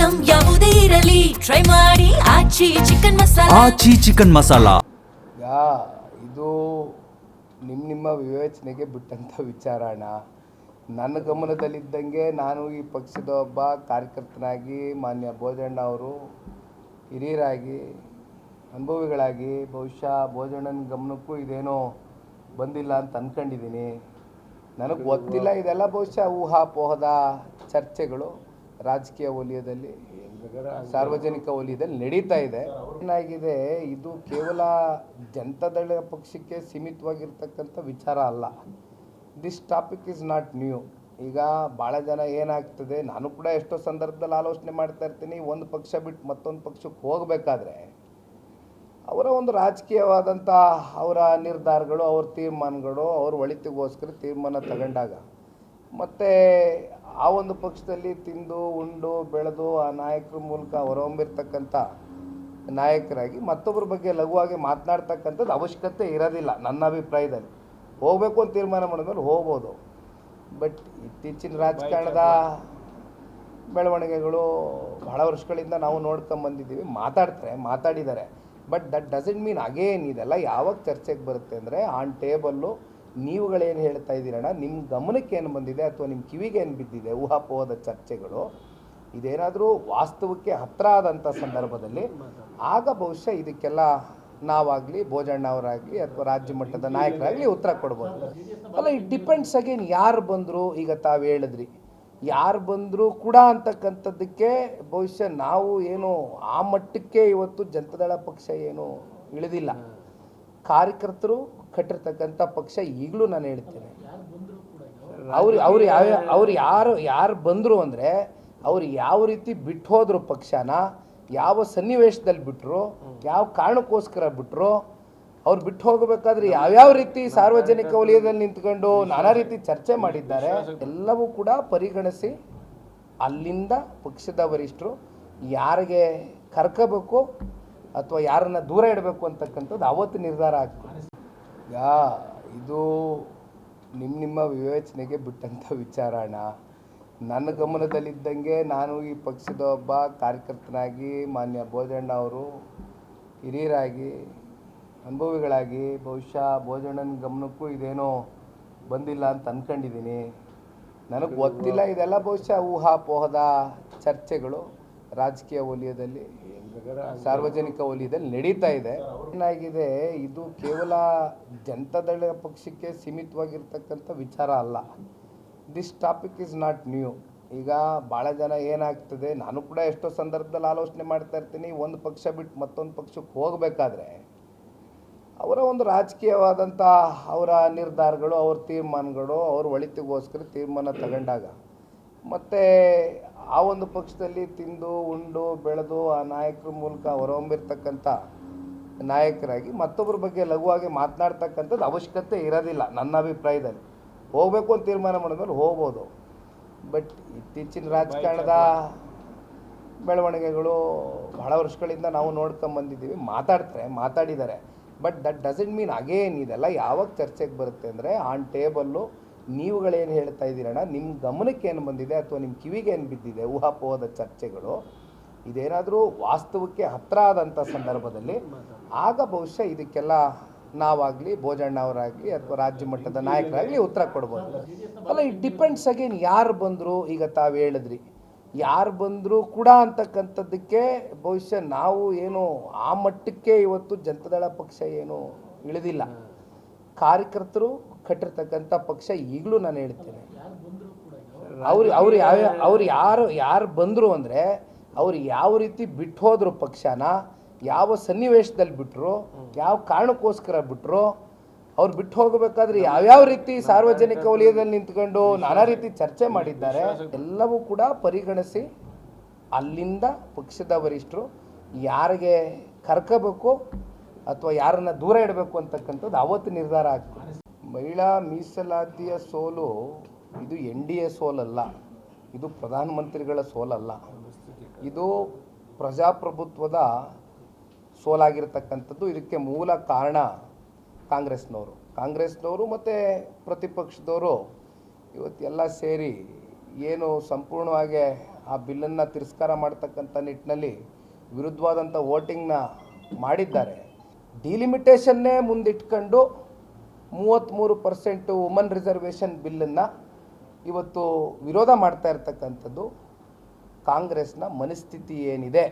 Item ಯಾವುದೇ ಇರಲಿ try ಮಾಡಿ ಆಚಿ ಚಿಕನ್ ಮಸಾಲಾ. ಇದು ನಿಮ್ಮ ವಿವೇಚನೆಗೆ ಬಿಟ್ಟಂಥ ವಿಚಾರ ಅಣ್ಣ. ನನ್ನ ಗಮನದಲ್ಲಿದ್ದಂಗೆ ನಾನು ಈ ಪಕ್ಷದ ಒಬ್ಬ ಕಾರ್ಯಕರ್ತನಾಗಿ ಮಾನ್ಯ ಭೋಜಣ್ಣ ಅವರು ಹಿರಿಯರಾಗಿ ಅನುಭವಿಗಳಾಗಿ ಬಹುಶಃ ಭೋಜಣ್ಣನ ಗಮನಕ್ಕೂ ಇದೇನೋ ಬಂದಿಲ್ಲ ಅಂತ ಅಂದ್ಕೊಂಡಿದ್ದೀನಿ. ನನಗೆ ಗೊತ್ತಿಲ್ಲ, ಇದೆಲ್ಲ ಬಹುಶಃ ಊಹಾಪೋಹದ ಚರ್ಚೆಗಳು ರಾಜಕೀಯ ವಲಯದಲ್ಲಿ, ಸಾರ್ವಜನಿಕ ವಲಯದಲ್ಲಿ ನಡೀತಾ ಇದೆ. ಏನಾಗಿದೆ, ಇದು ಕೇವಲ ಜನತಾದಳ ಪಕ್ಷಕ್ಕೆ ಸೀಮಿತವಾಗಿರ್ತಕ್ಕಂಥ ವಿಚಾರ ಅಲ್ಲ. This topic is not new. ಈಗ ಭಾಳ ಜನ ಏನಾಗ್ತದೆ, ನಾನು ಕೂಡ ಎಷ್ಟೋ ಸಂದರ್ಭದಲ್ಲಿ ಆಲೋಚನೆ ಮಾಡ್ತಾ ಇರ್ತೀನಿ, ಒಂದು ಪಕ್ಷ ಬಿಟ್ಟು ಮತ್ತೊಂದು ಪಕ್ಷಕ್ಕೆ ಹೋಗಬೇಕಾದ್ರೆ ಅವರ ಒಂದು ರಾಜಕೀಯವಾದಂಥ ಅವರ ನಿರ್ಧಾರಗಳು, ಅವ್ರ ತೀರ್ಮಾನಗಳು, ಅವ್ರ ಒಳಿತಿಗೋಸ್ಕರ ತೀರ್ಮಾನ ತಗೊಂಡಾಗ ಮತ್ತು ಆ ಒಂದು ಪಕ್ಷದಲ್ಲಿ ತಿಂದು ಉಂಡು ಬೆಳೆದು ಆ ನಾಯಕರ ಮೂಲಕ ಹೊರಹೊಮ್ಮಿರ್ತಕ್ಕಂಥ ನಾಯಕರಾಗಿ ಮತ್ತೊಬ್ಬರ ಬಗ್ಗೆ ಲಘುವಾಗಿ ಮಾತನಾಡ್ತಕ್ಕಂಥದ್ದು ಅವಶ್ಯಕತೆ ಇರೋದಿಲ್ಲ. ನನ್ನ ಅಭಿಪ್ರಾಯದಲ್ಲಿ ಹೋಗಬೇಕು ಅಂತ ತೀರ್ಮಾನ ಮಾಡಿದ್ಮೇಲೆ ಹೋಗ್ಬೋದು. ಬಟ್ ಇತ್ತೀಚಿನ ರಾಜಕಾರಣದ ಬೆಳವಣಿಗೆಗಳು ಬಹಳ ವರ್ಷಗಳಿಂದ ನಾವು ನೋಡ್ಕೊಂಬಂದಿದ್ದೀವಿ. ಮಾತಾಡಿದ್ದಾರೆ. But that doesn't mean again ಇದೆಲ್ಲ ಯಾವಾಗ ಚರ್ಚೆಗೆ ಬರುತ್ತೆ ಅಂದರೆ, ಆನ್ ಟೇಬಲ್ಲು ನೀವುಗಳೇನು ಹೇಳ್ತಾ ಇದ್ದೀರಣ್ಣ, ನಿಮ್ಮ ಗಮನಕ್ಕೆ ಏನು ಬಂದಿದೆ ಅಥವಾ ನಿಮ್ಮ ಕಿವಿಗೆ ಏನು ಬಿದ್ದಿದೆ ಊಹಾಪೋಹದ ಚರ್ಚೆಗಳು, ಇದೇನಾದರೂ ವಾಸ್ತವಕ್ಕೆ ಹತ್ತಿರ ಆದಂಥ ಸಂದರ್ಭದಲ್ಲಿ ಆಗ ಬಹುಶಃ ಇದಕ್ಕೆಲ್ಲ ನಾವಾಗಲಿ ಭೋಜಣ್ಣ ಅವರಾಗಲಿ ಅಥವಾ ರಾಜ್ಯ ಮಟ್ಟದ ನಾಯಕರಾಗಲಿ ಉತ್ತರ ಕೊಡ್ಬೋದು. ಅಲ್ಲ, ಇಟ್ ಡಿಪೆಂಡ್ಸ್ ಅಗೇನ್ ಯಾರು ಬಂದರು. ಈಗ ತಾವು ಹೇಳಿದ್ರಿ ಯಾರು ಬಂದರೂ ಕೂಡ ಅಂತಕ್ಕಂಥದ್ದಕ್ಕೆ ಬಹುಶಃ ನಾವು ಏನು ಆ ಮಟ್ಟಕ್ಕೆ ಇವತ್ತು ಜನತಾದಳ ಪಕ್ಷ ಏನು ಇಳಿದಿಲ್ಲ. ಕಾರ್ಯಕರ್ತರು ಕಟ್ಟಿರ್ತಕ್ಕಂಥ ಪಕ್ಷ ಈಗಲೂ ನಾನು ಹೇಳ್ತೇನೆ. ಯಾರು ಬಂದರು ಅಂದರೆ ಅವ್ರು ಯಾವ ರೀತಿ ಬಿಟ್ಟು ಹೋದ್ರು ಪಕ್ಷನ, ಯಾವ ಸನ್ನಿವೇಶದಲ್ಲಿ ಬಿಟ್ಟರು, ಯಾವ ಕಾರಣಕ್ಕೋಸ್ಕರ ಬಿಟ್ಟರು, ಅವ್ರು ಬಿಟ್ಟು ಹೋಗಬೇಕಾದ್ರೆ ಯಾವ್ಯಾವ ರೀತಿ ಸಾರ್ವಜನಿಕ ವಲಯದಲ್ಲಿ ನಿಂತ್ಕೊಂಡು ನಾನಾ ರೀತಿ ಚರ್ಚೆ ಮಾಡಿದ್ದಾರೆ, ಎಲ್ಲವೂ ಕೂಡ ಪರಿಗಣಿಸಿ ಅಲ್ಲಿಂದ ಪಕ್ಷದ ವರಿಷ್ಠರು ಯಾರಿಗೆ ಕರ್ಕೋಬೇಕು ಅಥವಾ ಯಾರನ್ನ ದೂರ ಇಡಬೇಕು ಅಂತಕ್ಕಂಥದ್ದು ಅವತ್ತು ನಿರ್ಧಾರ ಆಗ್ತದೆ. ಇದು ನಿಮ್ಮ ವಿವೇಚನೆಗೆ ಬಿಟ್ಟಂಥ ವಿಚಾರ ಅಣ್ಣ. ನನ್ನ ಗಮನದಲ್ಲಿದ್ದಂಗೆ ನಾನು ಈ ಪಕ್ಷದ ಒಬ್ಬ ಕಾರ್ಯಕರ್ತನಾಗಿ ಮಾನ್ಯ ಭೋಜಣ್ಣ ಅವರು ಹಿರಿಯರಾಗಿ ಅನುಭವಿಗಳಾಗಿ ಬಹುಶಃ ಭೋಜಣ್ಣನ ಗಮನಕ್ಕೂ ಇದೇನೋ ಬಂದಿಲ್ಲ ಅಂತ ಅಂದ್ಕೊಂಡಿದ್ದೀನಿ. ನನಗೆ ಗೊತ್ತಿಲ್ಲ, ಇದೆಲ್ಲ ಬಹುಶಃ ಊಹಾಪೋಹದ ಚರ್ಚೆಗಳು ರಾಜಕೀಯ ವಲಯದಲ್ಲಿ, ಸಾರ್ವಜನಿಕ ವಲಯದಲ್ಲಿ ನಡೀತಾ ಇದೆ. ಏನಾಗಿದೆ, ಇದು ಕೇವಲ ಜನತಾದಳ ಪಕ್ಷಕ್ಕೆ ಸೀಮಿತವಾಗಿರ್ತಕ್ಕಂಥ ವಿಚಾರ ಅಲ್ಲ. This topic is not new. ಈಗ ಭಾಳ ಜನ ಏನಾಗ್ತದೆ, ನಾನು ಕೂಡ ಎಷ್ಟೋ ಸಂದರ್ಭದಲ್ಲಿ ಆಲೋಚನೆ ಮಾಡ್ತಾ ಇರ್ತೀನಿ, ಒಂದು ಪಕ್ಷ ಬಿಟ್ಟು ಮತ್ತೊಂದು ಪಕ್ಷಕ್ಕೆ ಹೋಗಬೇಕಾದ್ರೆ ಅವರ ಒಂದು ರಾಜಕೀಯವಾದಂಥ ಅವರ ನಿರ್ಧಾರಗಳು, ಅವ್ರ ತೀರ್ಮಾನಗಳು, ಅವ್ರ ಒಳಿತಿಗೋಸ್ಕರ ತೀರ್ಮಾನ ತಗೊಂಡಾಗ ಮತ್ತು ಆ ಒಂದು ಪಕ್ಷದಲ್ಲಿ ತಿಂದು ಉಂಡು ಬೆಳೆದು ಆ ನಾಯಕರ ಮೂಲಕ ಹೊರಹೊಮ್ಮಿರ್ತಕ್ಕಂಥ ನಾಯಕರಾಗಿ ಮತ್ತೊಬ್ಬರ ಬಗ್ಗೆ ಲಘುವಾಗಿ ಮಾತನಾಡ್ತಕ್ಕಂಥದ್ದು ಅವಶ್ಯಕತೆ ಇರೋದಿಲ್ಲ. ನನ್ನ ಅಭಿಪ್ರಾಯದಲ್ಲಿ ಹೋಗಬೇಕು ಅಂತ ತೀರ್ಮಾನ ಮಾಡಿದ್ಮೇಲೆ ಹೋಗ್ಬೋದು. ಬಟ್ ಇತ್ತೀಚಿನ ರಾಜಕಾರಣದ ಬೆಳವಣಿಗೆಗಳು ಬಹಳ ವರ್ಷಗಳಿಂದ ನಾವು ನೋಡ್ಕೊಂಬಂದಿದ್ದೀವಿ. ಮಾತಾಡಿದ್ದಾರೆ. But that doesn't mean again ಇದೆಲ್ಲ ಯಾವಾಗ ಚರ್ಚೆಗೆ ಬರುತ್ತೆ ಅಂದರೆ, ಆನ್ ಟೇಬಲ್ಲು ನೀವುಗಳೇನು ಹೇಳ್ತಾ ಇದ್ದೀರಣ್ಣ, ನಿಮ್ಮ ಗಮನಕ್ಕೆ ಏನು ಬಂದಿದೆ ಅಥವಾ ನಿಮ್ಮ ಕಿವಿಗೆ ಏನು ಬಿದ್ದಿದೆ ಊಹಾಪೋಹದ ಚರ್ಚೆಗಳು, ಇದೇನಾದರೂ ವಾಸ್ತವಕ್ಕೆ ಹತ್ತಿರ ಆದಂಥ ಸಂದರ್ಭದಲ್ಲಿ ಆಗ ಬಹುಶಃ ಇದಕ್ಕೆಲ್ಲ ನಾವಾಗಲಿ ಭೋಜಣ್ಣ ಅವರಾಗಲಿ ಅಥವಾ ರಾಜ್ಯ ಮಟ್ಟದ ನಾಯಕರಾಗಲಿ ಉತ್ತರ ಕೊಡ್ಬೋದು. ಅಲ್ಲ, ಇಟ್ ಡಿಪೆಂಡ್ಸ್ ಅಗೇನ್ ಯಾರು ಬಂದರು. ಈಗ ತಾವು ಹೇಳಿದ್ರಿ ಯಾರು ಬಂದರೂ ಕೂಡ ಅಂತಕ್ಕಂಥದ್ದಕ್ಕೆ ಬಹುಶಃ ನಾವು ಏನು ಆ ಮಟ್ಟಕ್ಕೆ ಇವತ್ತು ಜನತಾದಳ ಪಕ್ಷ ಏನು ಇಳಿದಿಲ್ಲ. ಕಾರ್ಯಕರ್ತರು ಕಟ್ಟಿರ್ತಕ್ಕಂಥ ಪಕ್ಷ ಈಗಲೂ ನಾನು ಹೇಳ್ತೇನೆ. ಯಾರು ಬಂದರು ಅಂದರೆ ಅವ್ರು ಯಾವ ರೀತಿ ಬಿಟ್ಟು ಹೋದ್ರು ಪಕ್ಷನ, ಯಾವ ಸನ್ನಿವೇಶದಲ್ಲಿ ಬಿಟ್ಟರು, ಯಾವ ಕಾರಣಕ್ಕೋಸ್ಕರ ಬಿಟ್ಟರು, ಅವ್ರು ಬಿಟ್ಟು ಹೋಗಬೇಕಾದ್ರೆ ಯಾವ್ಯಾವ ರೀತಿ ಸಾರ್ವಜನಿಕ ವಲಯದಲ್ಲಿ ನಿಂತ್ಕೊಂಡು ನಾನಾ ರೀತಿ ಚರ್ಚೆ ಮಾಡಿದ್ದಾರೆ, ಎಲ್ಲವೂ ಕೂಡ ಪರಿಗಣಿಸಿ ಅಲ್ಲಿಂದ ಪಕ್ಷದ ವರಿಷ್ಠರು ಯಾರಿಗೆ ಕರ್ಕೋಬೇಕು ಅಥವಾ ಯಾರನ್ನ ದೂರ ಇಡಬೇಕು ಅಂತಕ್ಕಂಥದ್ದು ಅವತ್ತು ನಿರ್ಧಾರ ಆಗ್ತದೆ. ಮಹಿಳಾ ಮೀಸಲಾತಿಯ ಸೋಲು ಇದು NDA ಸೋಲಲ್ಲ, ಇದು ಪ್ರಧಾನಮಂತ್ರಿಗಳ ಸೋಲಲ್ಲ, ಇದು ಪ್ರಜಾಪ್ರಭುತ್ವದ ಸೋಲಾಗಿರ್ತಕ್ಕಂಥದ್ದು. ಇದಕ್ಕೆ ಮೂಲ ಕಾರಣ ಕಾಂಗ್ರೆಸ್ನವರು ಮತ್ತು ಪ್ರತಿಪಕ್ಷದವರು ಇವತ್ತೆಲ್ಲ ಸೇರಿ ಏನು ಸಂಪೂರ್ಣವಾಗಿ ಆ ಬಿಲ್ಲನ್ನು ತಿರಸ್ಕಾರ ಮಾಡ್ತಕ್ಕಂಥ ನಿಟ್ಟಿನಲ್ಲಿ ವಿರುದ್ಧವಾದಂಥ ವೋಟಿಂಗ್ನ ಮಾಡಿದ್ದಾರೆ. ಡಿಲಿಮಿಟೇಷನ್ನೇ ಮುಂದಿಟ್ಕೊಂಡು 33% ವುಮನ್ ರಿಸರ್ವೇಷನ್ ಬಿಲ್ಲನ್ನು ಇವತ್ತು ವಿರೋಧ ಮಾಡ್ತಾ ಇರ್ತಕ್ಕಂಥದ್ದು ಕಾಂಗ್ರೆಸ್ನ ಮನಸ್ಥಿತಿ ಏನಿದೆ.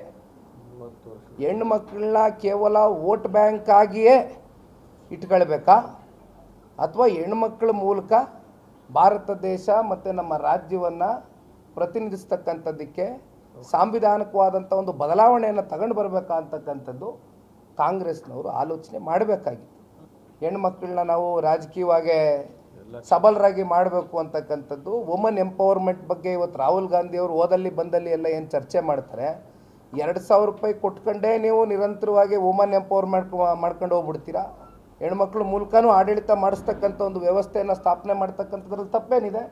ಹೆಣ್ಣು ಮಕ್ಕಳನ್ನ ಕೇವಲ ವೋಟ್ ಬ್ಯಾಂಕ್ ಆಗಿಯೇ ಇಟ್ಕೊಳ್ಬೇಕಾ ಅಥವಾ ಹೆಣ್ಮಕ್ಳ ಮೂಲಕ ಭಾರತ ದೇಶ ಮತ್ತು ನಮ್ಮ ರಾಜ್ಯವನ್ನು ಪ್ರತಿನಿಧಿಸ್ತಕ್ಕಂಥದ್ದಕ್ಕೆ ಸಾಂವಿಧಾನಿಕವಾದಂಥ ಒಂದು ಬದಲಾವಣೆಯನ್ನು ತಗೊಂಡು ಬರಬೇಕಾ ಅಂತಕ್ಕಂಥದ್ದು ಕಾಂಗ್ರೆಸ್ನವರು ಆಲೋಚನೆ ಮಾಡಬೇಕಾಗಿತ್ತು. ಹೆಣ್ಮಕ್ಳನ್ನ ನಾವು ರಾಜಕೀಯವಾಗಿ ಸಬಲರಾಗಿ ಮಾಡಬೇಕು ಅಂತಕ್ಕಂಥದ್ದು, ವುಮನ್ ಎಂಪವರ್ಮೆಂಟ್ ಬಗ್ಗೆ ಇವತ್ತು ರಾಹುಲ್ ಗಾಂಧಿ ಅವರು ಓದಲ್ಲಿ ಬಂದಲ್ಲಿ ಎಲ್ಲ ಏನು ಚರ್ಚೆ ಮಾಡ್ತಾರೆ, 2,000 ರೂಪಾಯಿ ಕೊಟ್ಕೊಂಡೇ ನೀವು ನಿರಂತರವಾಗಿ ವುಮನ್ ಎಂಪವರ್ಮೆಂಟ್ ಮಾಡ್ಕೊಂಡು ಹೋಗ್ಬಿಡ್ತೀರಾ? ಹೆಣ್ಮಕ್ಳ ಮೂಲಕನೂ ಆಡಳಿತ ಮಾಡಿಸ್ತಕ್ಕಂಥ ಒಂದು ವ್ಯವಸ್ಥೆಯನ್ನು ಸ್ಥಾಪನೆ ಮಾಡ್ತಕ್ಕಂಥದ್ರಲ್ಲಿ ತಪ್ಪೇನಿದೆ?